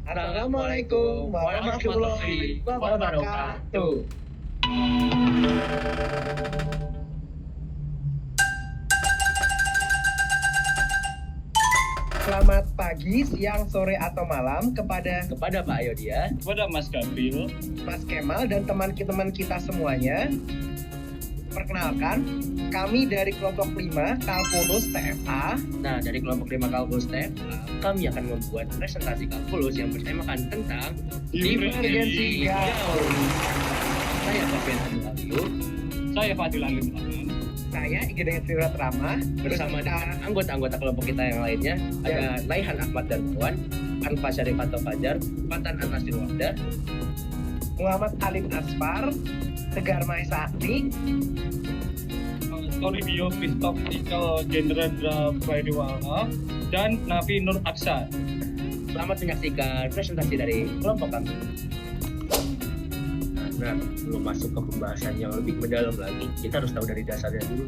Assalamualaikum warahmatullahi wabarakatuh. Selamat pagi, siang, sore, atau malam kepada Pak Yodia, kepada Mas Gabriel, Mas Kemal dan teman-teman kita semuanya. Perkenalkan, kami dari kelompok 5 Kalkulus TFA. Nah, dari kelompok 5 Kalkulus TFA, kami akan membuat presentasi kalkulus yang bertemakan tentang Divergensi gaus. Saya Fabian Abdul. saya Fadil Alim Rahman. Saya Igede Firat Rama Bersama dengan anggota-anggota kelompok kita yang lainnya, ada Laihan Ahmad Darmawan, Anfa Syarifanto Fajar, Fatan Anasir Wahda, Muhammad Alim Asfar, Tegar Maesakti, Toribio Christopher Gendra Prairiwala, dan Nafi Nur Aksa. Selamat menyaksikan presentasi dari kelompok kami. Nah, sebelum masuk ke pembahasan yang lebih mendalam lagi, kita harus tahu dari dasarnya dulu,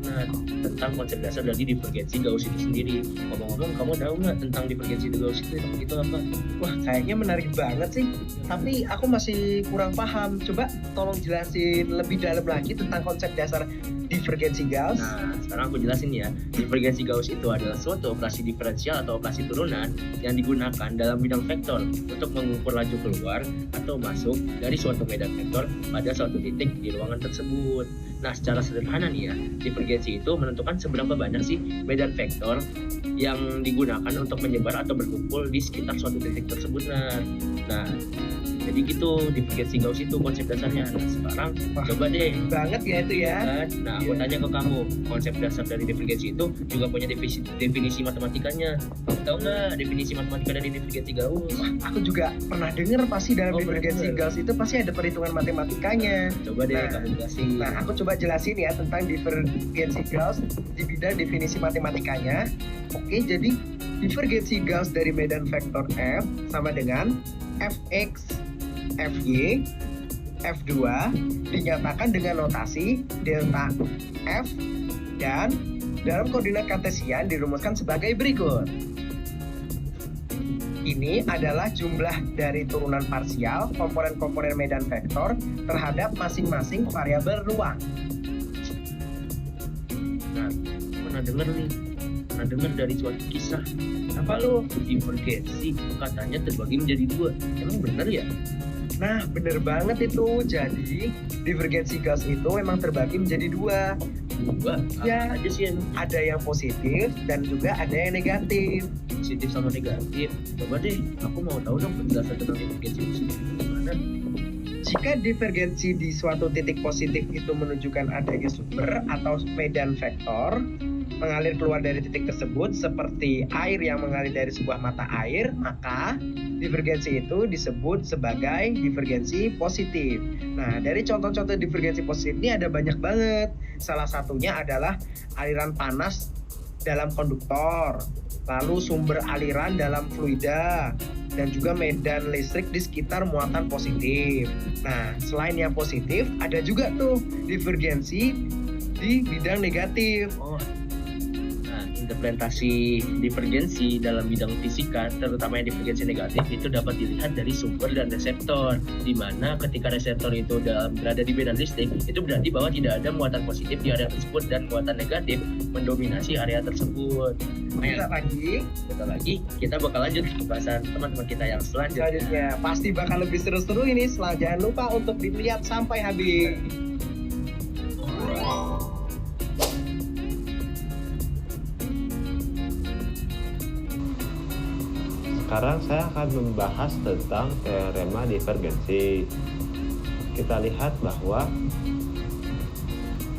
tentang konsep dasar dari divergensi Gauss itu sendiri. Ngomong-ngomong, kamu tahu nggak tentang divergensi Gauss itu apa? Wah, kayaknya menarik banget sih. Tapi aku masih kurang paham. Coba tolong jelasin lebih dalam lagi tentang konsep dasar divergensi Gauss. Nah, sekarang aku jelasin ya. Divergensi Gauss itu adalah suatu operasi diferensial atau operasi turunan yang digunakan dalam bidang vektor untuk mengukur laju keluar atau masuk dari suatu medan vektor pada suatu titik di ruangan tersebut. Nah, secara sederhana nih ya, divergensi itu menentukan seberapa banyak sih medan vektor yang digunakan untuk menyebar atau berkumpul di sekitar suatu titik tersebut. Nah, jadi gitu divergensi Gauss itu konsep dasarnya. Nah, sekarang coba deh Banget ya itu ya. Nah, aku tanya ke kamu, konsep dasar dari divergensi itu juga punya definisi matematikanya. Tahu nggak definisi matematika dari divergensi Gauss? Aku juga pernah dengar pasti dalam Oh, divergensi bener. Gauss itu pasti ada perhitungan matematikanya. Coba deh Nah, kamu jelasin. Nah, aku coba jelasin ya tentang divergensi Gauss di bidang definisi matematikanya. Oke, jadi divergensi Gauss dari medan vektor F sama dengan Fx, Fy, F2 dinyatakan dengan notasi delta F dan dalam koordinat kartesian dirumuskan sebagai berikut. Ini adalah jumlah dari turunan parsial komponen-komponen medan vektor terhadap masing-masing variabel ruang. Nah, pernah dengar dari suatu kisah. Apa lo? Divergensi katanya terbagi menjadi dua. Emang benar ya? Nah, bener banget itu. Jadi, divergensi Gauss itu memang terbagi menjadi dua. Dua? Ya. Apa aja sih yang Ada yang positif dan juga ada yang negatif. positif sama negatif? Coba deh, aku mau tahu dong penjelasan tentang divergensi positif itu gimana? Jika divergensi di suatu titik positif itu menunjukkan adanya sumber atau medan vektor mengalir keluar dari titik tersebut seperti air yang mengalir dari sebuah mata air, maka divergensi itu disebut sebagai divergensi positif. Nah, dari contoh-contoh divergensi positif ini ada banyak banget. Salah satunya adalah aliran panas dalam konduktor, lalu sumber aliran dalam fluida, dan juga medan listrik di sekitar muatan positif. Nah, selain yang positif, ada juga tuh divergensi di bidang negatif. Nah, interpretasi divergensi dalam bidang fisika, terutama yang divergensi negatif, itu dapat dilihat dari sumber dan reseptor. Di mana ketika reseptor itu berada di medan listrik, itu berarti bahwa tidak ada muatan positif di area tersebut dan muatan negatif mendominasi area tersebut. Bentar lagi, kita bakal lanjut ke pembahasan teman-teman kita yang selanjutnya. Selanjutnya pasti bakal lebih seru-seru ini. Jangan lupa untuk dilihat sampai habis. Sekarang saya akan membahas tentang teorema divergensi. Kita lihat bahwa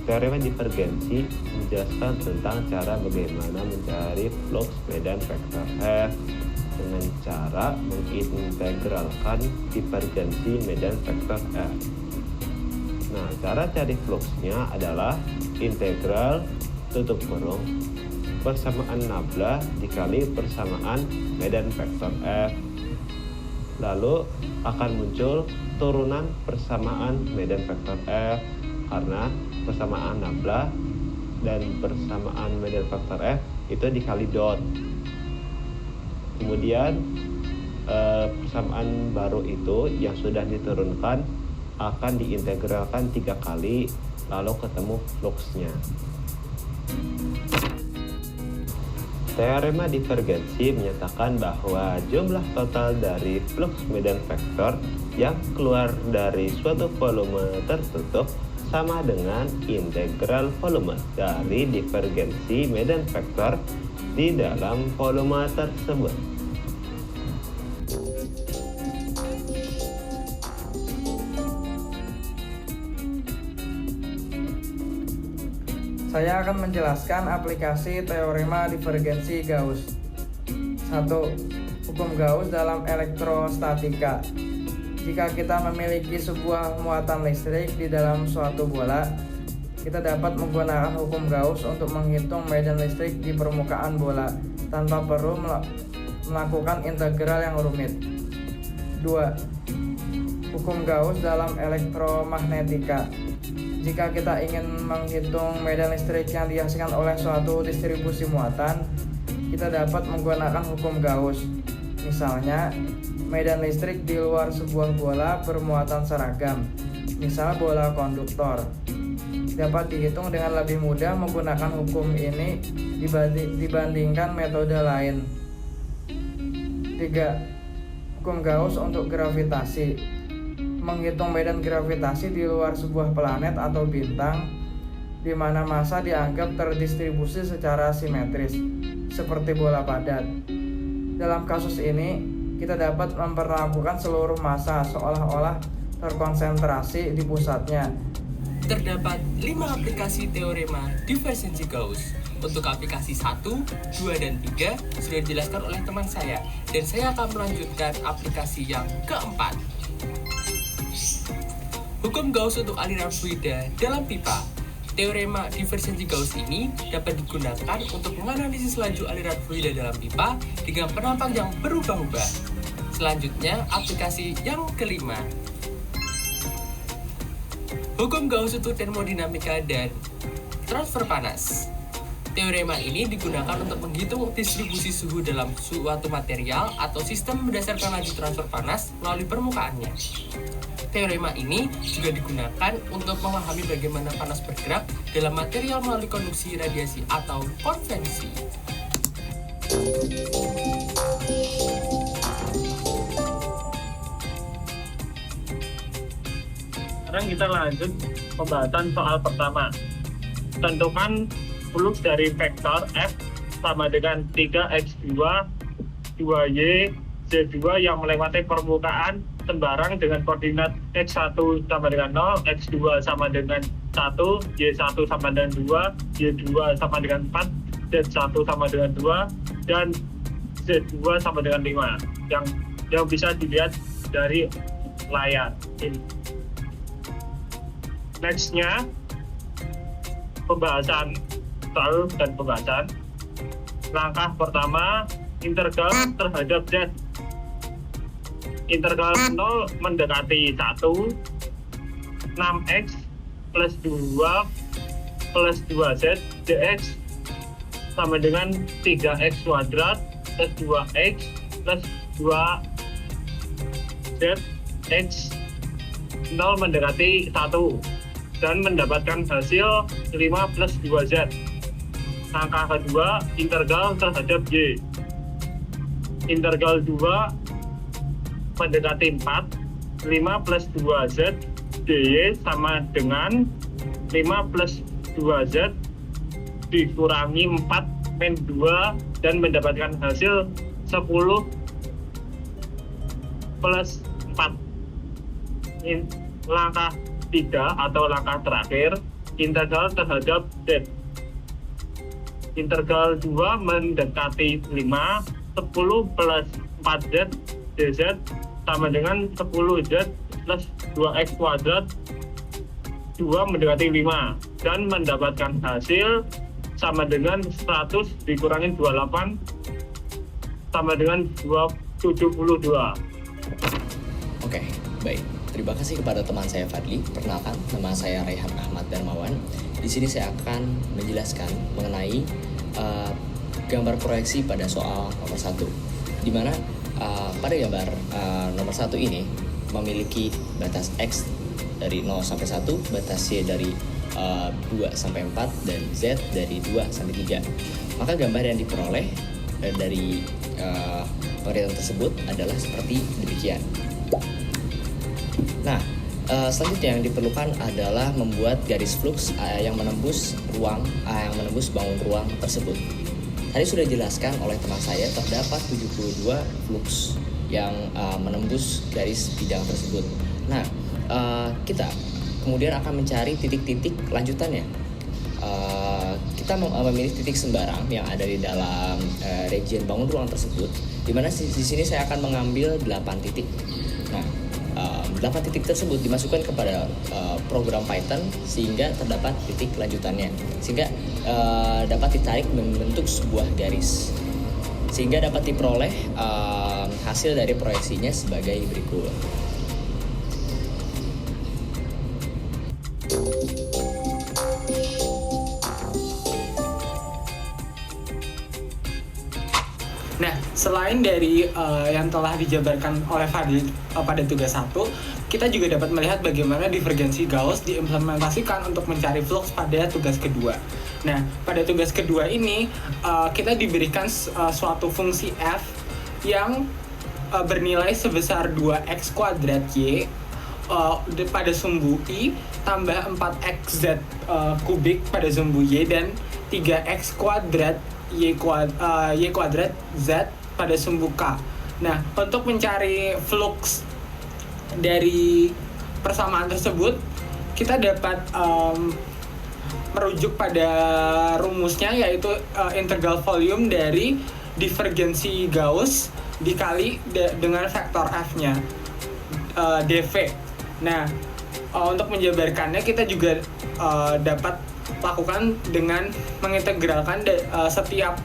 teorema divergensi menjelaskan tentang cara bagaimana mencari flux medan vektor F dengan cara mengintegralkan divergensi medan vektor F. Nah, cara cari fluxnya adalah integral tutup kurung persamaan nabla dikali persamaan medan vektor F. Lalu akan muncul turunan persamaan medan vektor F karena persamaan nabla dan persamaan medan vektor F itu dikali dot. Kemudian persamaan baru itu yang sudah diturunkan akan diintegralkan 3 kali lalu ketemu fluxnya. Teorema divergensi menyatakan bahwa jumlah total dari flux medan vektor yang keluar dari suatu volume tertutup sama dengan integral volume dari divergensi medan vektor di dalam volume tersebut. Saya akan menjelaskan aplikasi teorema divergensi Gauss. 1. Hukum Gauss dalam elektrostatika. Jika kita memiliki sebuah muatan listrik di dalam suatu bola, kita dapat menggunakan hukum Gauss untuk menghitung medan listrik di permukaan bola tanpa perlu melakukan integral yang rumit. 2. Hukum Gauss dalam elektromagnetika. Jika kita ingin menghitung medan listrik yang dihasilkan oleh suatu distribusi muatan, kita dapat menggunakan hukum Gauss. Misalnya, medan listrik di luar sebuah bola bermuatan seragam, misal bola konduktor. Dapat dihitung dengan lebih mudah menggunakan hukum ini dibandingkan metode lain. 3. Hukum Gauss untuk gravitasi. Menghitung medan gravitasi di luar sebuah planet atau bintang di mana massa dianggap terdistribusi secara simetris seperti bola padat. Dalam kasus ini, kita dapat memperlakukan seluruh massa seolah-olah terkonsentrasi di pusatnya. Terdapat 5 aplikasi teorema divergensi Gauss. Untuk aplikasi 1, 2, dan 3 sudah dijelaskan oleh teman saya, dan saya akan melanjutkan aplikasi yang keempat. Hukum Gauss untuk aliran fluida dalam pipa. Teorema divergensi Gauss ini dapat digunakan untuk menganalisis laju aliran fluida dalam pipa dengan penampang yang berubah-ubah. Selanjutnya, aplikasi yang kelima. Hukum Gauss untuk termodinamika dan transfer panas. Teorema ini digunakan untuk menghitung distribusi suhu dalam suatu material atau sistem berdasarkan laju transfer panas melalui permukaannya. Teorema ini juga digunakan untuk memahami bagaimana panas bergerak dalam material melalui konduksi radiasi atau konvensi. Sekarang kita lanjut pembahasan soal pertama. Tentukan flux dari vektor F sama dengan 3x2, 2y, z2 yang melewati permukaan sembarang dengan koordinat x1 sama dengan 0, x2 sama dengan 1, y1 sama dengan 2, y2 sama dengan 4, z1 sama dengan 2, dan z2 sama dengan 5 yang bisa dilihat dari layar ini. Nextnya pembahasan soal dan pembahasan. Langkah pertama, integral terhadap z. Integral 0 mendekati 1, 6x plus 2 plus 2z dx sama dengan 3x kuadrat plus 2x plus 2z x 0 mendekati 1 dan mendapatkan hasil 5 plus 2z. Langkah kedua, integral terhadap y. Integral 2 mendekati 4, 5 plus 2z dy sama dengan 5 plus 2z dikurangi 4 min 2 dan mendapatkan hasil 10 plus 4. Langkah 3 atau langkah terakhir, integral terhadap z. Integral 2 mendekati 5, 10 plus 4z dz sama dengan 10z plus 2x kuadrat 2 mendekati 5 dan mendapatkan hasil sama dengan 100 dikurangi 28 sama dengan 72. Oke, baik. Terima kasih kepada teman saya Fadli. Perkenalkan, nama saya Raihan Ahmad Darmawan. Di sini saya akan menjelaskan mengenai gambar proyeksi pada soal nomor 1, di mana pada gambar nomor 1 ini memiliki batas X dari 0 sampai 1, batas Y dari 2 sampai 4, dan Z dari 2 sampai 3. Maka gambar yang diperoleh dari pengertian tersebut adalah seperti demikian. Nah, selanjutnya yang diperlukan adalah membuat garis flux yang menembus bangun ruang tersebut. Tadi sudah dijelaskan oleh teman saya, terdapat 72 flux yang menembus garis bidang tersebut. Nah, kita kemudian akan mencari titik-titik lanjutannya. Kita memilih titik sembarang yang ada di dalam region bangun ruang tersebut, di mana di sini saya akan mengambil 8 titik. Nah, 8 titik tersebut dimasukkan kepada program Python sehingga terdapat titik lanjutannya, sehingga dapat ditarik membentuk sebuah garis, sehingga dapat diperoleh hasil dari proyeksinya sebagai berikut. Nah, selain dari yang telah dijabarkan oleh Fadli pada tugas 1, kita juga dapat melihat bagaimana divergensi Gauss diimplementasikan untuk mencari flux pada tugas kedua. Nah, pada tugas kedua ini kita diberikan suatu fungsi f yang bernilai sebesar 2x kuadrat y pada sumbu i tambah 4xz kubik pada sumbu y dan 3x kuadrat y kuadrat z pada sumbu k. Nah, untuk mencari flux dari persamaan tersebut, kita dapat merujuk pada rumusnya, yaitu integral volume dari divergensi Gauss dikali dengan vektor f-nya, dv. Nah, untuk menjabarkannya kita juga dapat lakukan dengan mengintegralkan setiap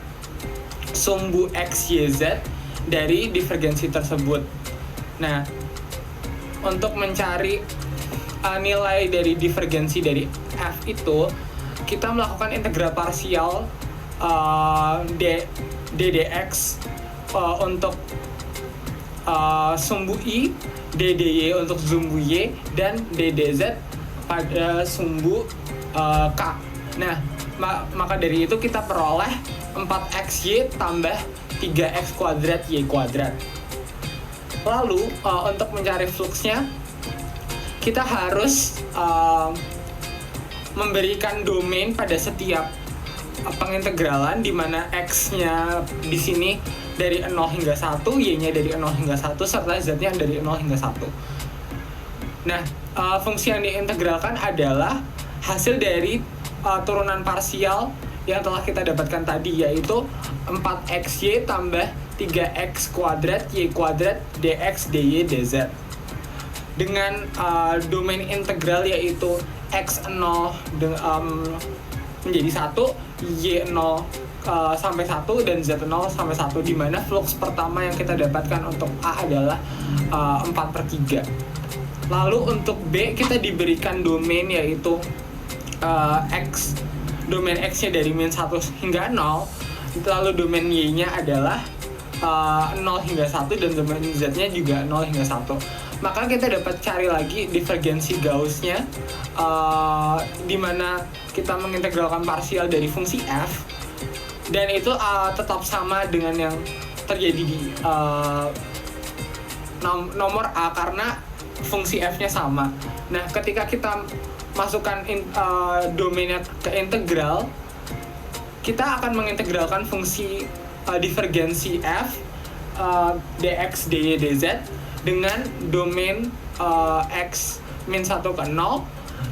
sumbu x, y, z dari divergensi tersebut. Nah, untuk mencari nilai dari divergensi dari f itu, kita melakukan integral parsial ddx untuk sumbu i, ddy untuk sumbu y, dan ddz pada sumbu k. Nah, maka dari itu kita peroleh 4xy tambah 3x kuadrat y kuadrat. Lalu untuk mencari fluxnya, kita harus memberikan domain pada setiap pengintegralan, di mana x-nya di sini dari 0 hingga 1, y-nya dari 0 hingga 1, serta z-nya dari 0 hingga 1. Nah, fungsi yang diintegralkan adalah hasil dari turunan parsial yang telah kita dapatkan tadi, yaitu 4xy tambah 3x kuadrat y kuadrat dx dy dz. Dengan domain integral yaitu x0 menjadi 1, y0 sampai 1, dan z0 sampai 1, di mana flux pertama yang kita dapatkan untuk A adalah 4/3. Lalu untuk B kita diberikan domain yaitu x, domain x-nya dari min 1 hingga 0, lalu domain y-nya adalah 0 hingga 1, dan domain z-nya juga 0 hingga 1. Maka kita dapat cari lagi divergensi Gauss-nya, di mana kita mengintegralkan parsial dari fungsi f, dan itu tetap sama dengan yang terjadi di nomor A karena fungsi f-nya sama. Nah, ketika kita masukkan domainnya ke integral, kita akan mengintegralkan fungsi divergensi f dx dy dz dengan domain x min 1 ke 0,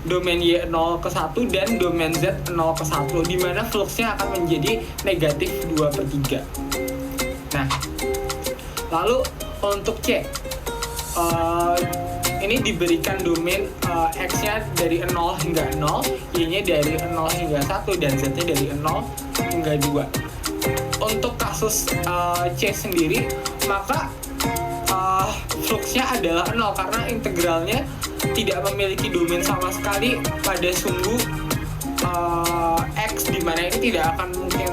domain y 0 ke 1, dan domain z 0 ke 1, di mana fluxnya akan menjadi negatif 2/3. Nah, lalu untuk C, ini diberikan domain x-nya dari 0 hingga 0, y-nya dari 0 hingga 1, dan z-nya dari 0 hingga 2. Untuk kasus C sendiri, maka fluxnya adalah 0 karena integralnya tidak memiliki domain sama sekali pada sumbu x, di mana ini tidak akan mungkin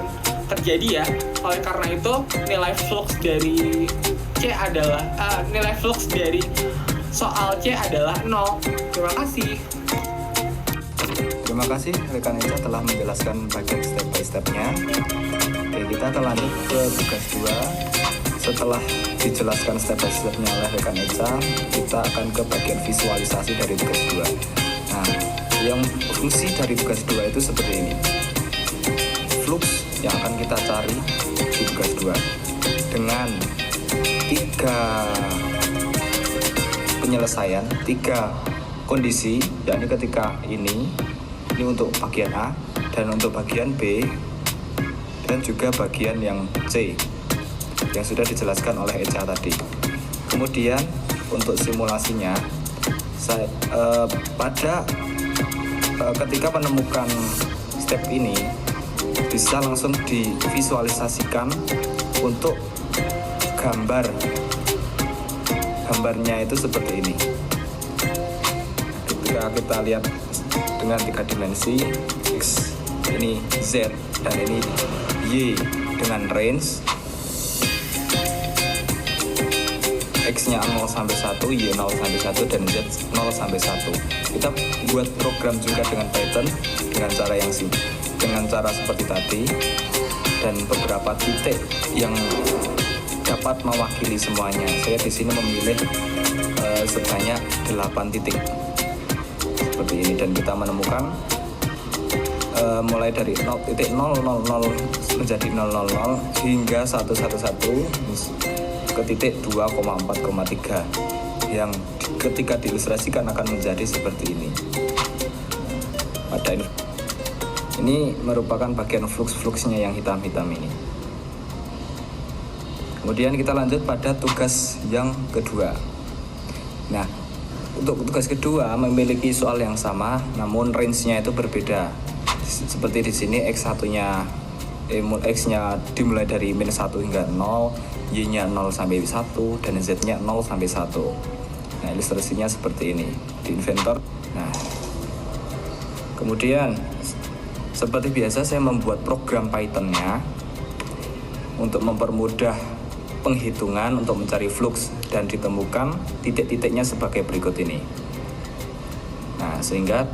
terjadi ya. Oleh karena itu, nilai flux dari C C adalah nilai flux dari soal C adalah 0. Terima kasih. Terima kasih rekan Eca telah menjelaskan bagian step by step-nya. Oke, kita terlanjut ke tugas 2. Setelah dijelaskan step by step-nya oleh rekan Eca, kita akan ke bagian visualisasi dari tugas 2. Nah, yang fungsi dari tugas 2 itu seperti ini. Flux yang akan kita cari di tugas 2 dengan 3 penyelesaian, 3 kondisi, yakni ketika ini untuk bagian A dan untuk bagian B dan juga bagian yang C yang sudah dijelaskan oleh Eca tadi. Kemudian untuk simulasinya ketika menemukan step ini bisa langsung divisualisasikan untuk gambarnya itu seperti ini. Ketika kita lihat dengan 3 dimensi, X ini Z dan ini Y dengan range X-nya 0 sampai 1, Y 0 sampai 1 dan Z 0 sampai 1. Kita buat program juga dengan Python dengan cara yang dengan cara seperti tadi, dan beberapa titik yang dapat mewakili semuanya. Saya di sini memilih sebanyak 8 titik seperti ini, dan kita menemukan mulai dari 0.000 menjadi 000 hingga 111 ke titik 2,4,3 yang ketika diilustrasikan akan menjadi seperti ini. Pada ini merupakan bagian flux-fluxnya yang hitam-hitam ini. Kemudian kita lanjut pada tugas yang kedua. Nah, untuk tugas kedua memiliki soal yang sama, namun range-nya itu berbeda. Seperti di sini X1-nya X-nya dimulai dari -1 hingga 0, Y-nya 0 sampai 1, dan Z-nya 0 sampai 1. Nah, ilustrasinya seperti ini di Inventor. Nah, kemudian seperti biasa saya membuat program Python-nya untuk mempermudah penghitungan untuk mencari flux dan ditemukan titik-titiknya sebagai berikut ini. Nah, sehingga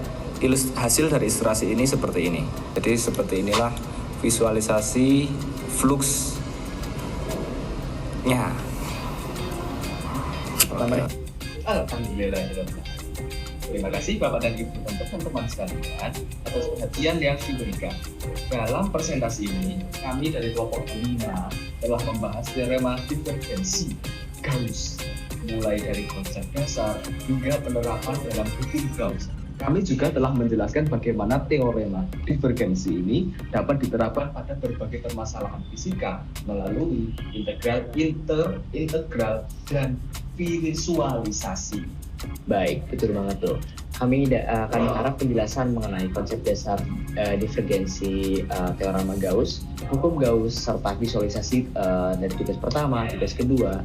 hasil dari ilustrasi ini seperti ini. Jadi seperti inilah visualisasi fluxnya. Alhamdulillah. Terima kasih Bapak dan Ibu dan teman-teman sekalian atas perhatian yang diberikan. Dalam presentasi ini, kami dari kelompok 5 telah membahas teorema divergensi Gauss, mulai dari konsep dasar hingga penerapan dalam hukum Gauss. Kami juga telah menjelaskan bagaimana teorema divergensi ini dapat diterapkan pada berbagai permasalahan fisika melalui integral dan visualisasi. Baik, betul banget tuh. Kami harap penjelasan mengenai konsep dasar divergensi teorema Gauss, hukum Gauss, serta visualisasi dari tugas pertama, tugas kedua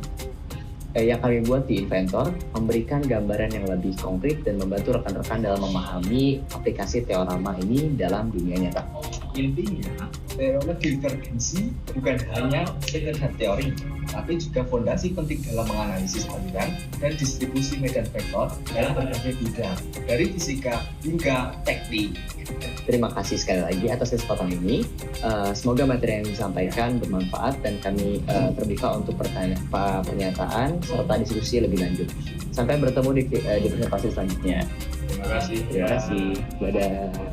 yang kami buat di Inventor memberikan gambaran yang lebih konkret dan membantu rekan-rekan dalam memahami aplikasi teorema ini dalam dunia nyata. Intinya, teorema divergensi bukan hanya sekedar teori, tapi juga fondasi penting dalam menganalisis aliran dan distribusi medan vektor dalam berbagai bidang, dari fisika hingga teknik. Terima kasih sekali lagi atas kesempatan ini. Semoga materi yang disampaikan bermanfaat dan kami terbuka untuk pernyataan serta diskusi lebih lanjut. Sampai bertemu di presentasi selanjutnya. Terima kasih. Terima kasih. Dadah.